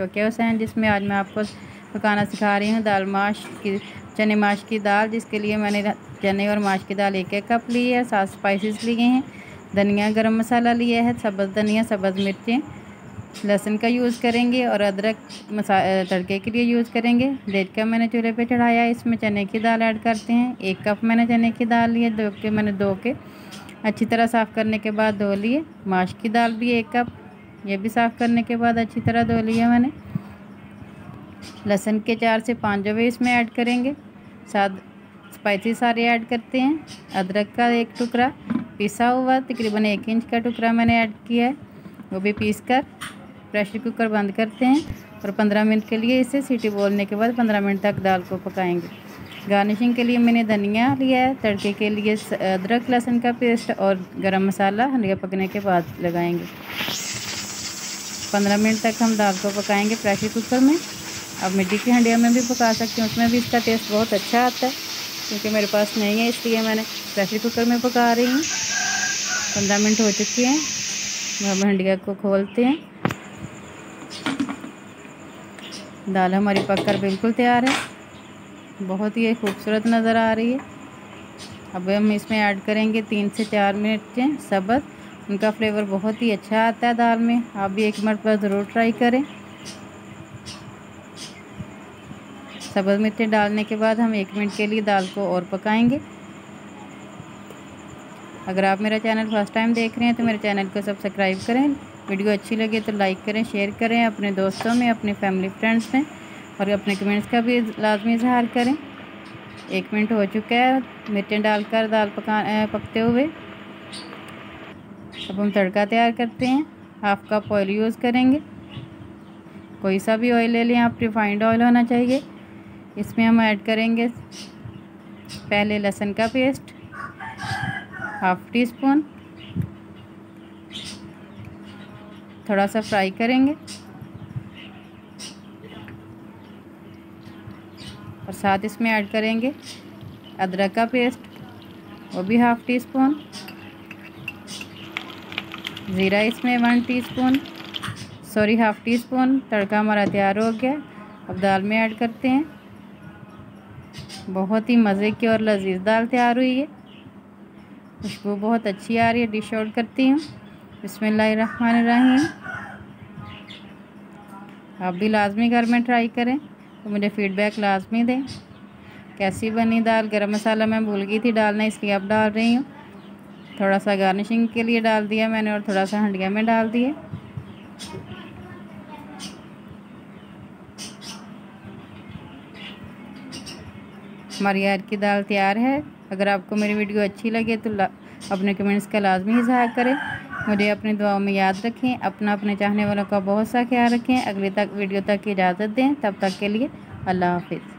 रोकेया हुसैन, जिसमें आज मैं आपको पकाना सिखा रही हूँ दाल माश की, चने माश की दाल, जिसके लिए मैंने चने और माश की दाल 1-1 कप ली है। 7 स्पाइसेस लिए हैं, धनिया गरम मसाला लिया है, सब्ज़ धनिया, सब्ज़ मिर्चें, लहसुन का यूज़ करेंगे और अदरक तड़के के लिए यूज़ करेंगे। देख कर मैंने चूल्हे पे चढ़ाया, इसमें चने की दाल ऐड करते हैं। 1 कप मैंने चने की दाल ली है, धो के अच्छी तरह साफ़ करने के बाद धो लिए। माश की दाल भी 1 कप, ये भी साफ़ करने के बाद अच्छी तरह धो लिया मैंने। लहसुन के 4 से 5 जवे इसमें ऐड करेंगे। साथ स्पाइसी सारे ऐड करते हैं। अदरक का 1 टुकड़ा पिसा हुआ, तकरीबन 1 इंच का टुकड़ा मैंने ऐड किया है, वो भी पीस कर प्रेशर कुकर बंद करते हैं और 15 मिनट के लिए इसे सीटी बोलने के बाद 15 मिनट तक दाल को पकाएंगे। गार्निशिंग के लिए मैंने धनिया लिया है, तड़के के लिए अदरक लहसुन का पेस्ट और गरम मसाला हंडिया पकने के बाद लगाएंगे। 15 मिनट तक हम दाल को पकाएंगे प्रेशर कुकर में। अब मिट्टी की हंडिया में भी पका सकते हैं, उसमें भी इसका टेस्ट बहुत अच्छा आता है, क्योंकि मेरे पास नहीं है इसलिए मैंने प्रेशर कुकर में पका रही हूँ। 15 मिनट हो चुके हैं, हम हंडिया को खोलते हैं। दाल हमारी पककर बिल्कुल तैयार है, बहुत ही खूबसूरत नज़र आ रही है। अब हम इसमें ऐड करेंगे 3 से 4 मिर्चें सब्ज़, उनका फ्लेवर बहुत ही अच्छा आता है दाल में। आप भी 1 मरतबा ज़रूर ट्राई करें। सब्ज़ मिर्चें डालने के बाद हम 1 मिनट के लिए दाल को और पकाएंगे। अगर आप मेरा चैनल फर्स्ट टाइम देख रहे हैं तो मेरे चैनल को सब्सक्राइब करें। वीडियो अच्छी लगे तो लाइक करें, शेयर करें अपने दोस्तों में, अपने फैमिली फ्रेंड्स में, और अपने कमेंट्स का भी लाजमी इजहार करें। 1 मिनट हो चुका है मिर्चें डालकर दाल पकते हुए। अब हम तड़का तैयार करते हैं। 1/2 कप ऑयल यूज़ करेंगे, कोई सा भी ऑयल ले लें आप, रिफाइंड ऑयल होना चाहिए। इसमें हम ऐड करेंगे पहले लहसुन का पेस्ट 1/2 टीस्पून, थोड़ा सा फ्राई करेंगे और साथ इसमें ऐड करेंगे अदरक का पेस्ट, वो भी 1/2 टीस्पून, ज़ीरा इसमें 1 टीस्पून। तड़का हमारा तैयार हो गया। अब दाल में ऐड करते हैं। बहुत ही मज़े की और लजीज दाल तैयार हुई है, खुशबू बहुत अच्छी आ रही है। डिश आउट करती हूँ। बिस्मिल्लाहिर्रहमानिर्रहीम। आप भी लाजमी घर में ट्राई करें तो मुझे फ़ीडबैक लाजमी दें कैसी बनी दाल। गरम मसाला मैं भूल गई थी डालना, इसलिए अब डाल रही हूँ। थोड़ा सा गार्निशिंग के लिए डाल दिया मैंने और थोड़ा सा हंडिया में डाल दिए। हमारी आज की दाल तैयार है। अगर आपको मेरी वीडियो अच्छी लगे तो अपने कमेंट्स का लाजमी इज़हार करें। मुझे अपनी दुआओं में याद रखें। अपने चाहने वालों का बहुत सा ख्याल रखें। अगली वीडियो तक की इजाज़त दें। तब तक के लिए अल्लाह हाफिज़।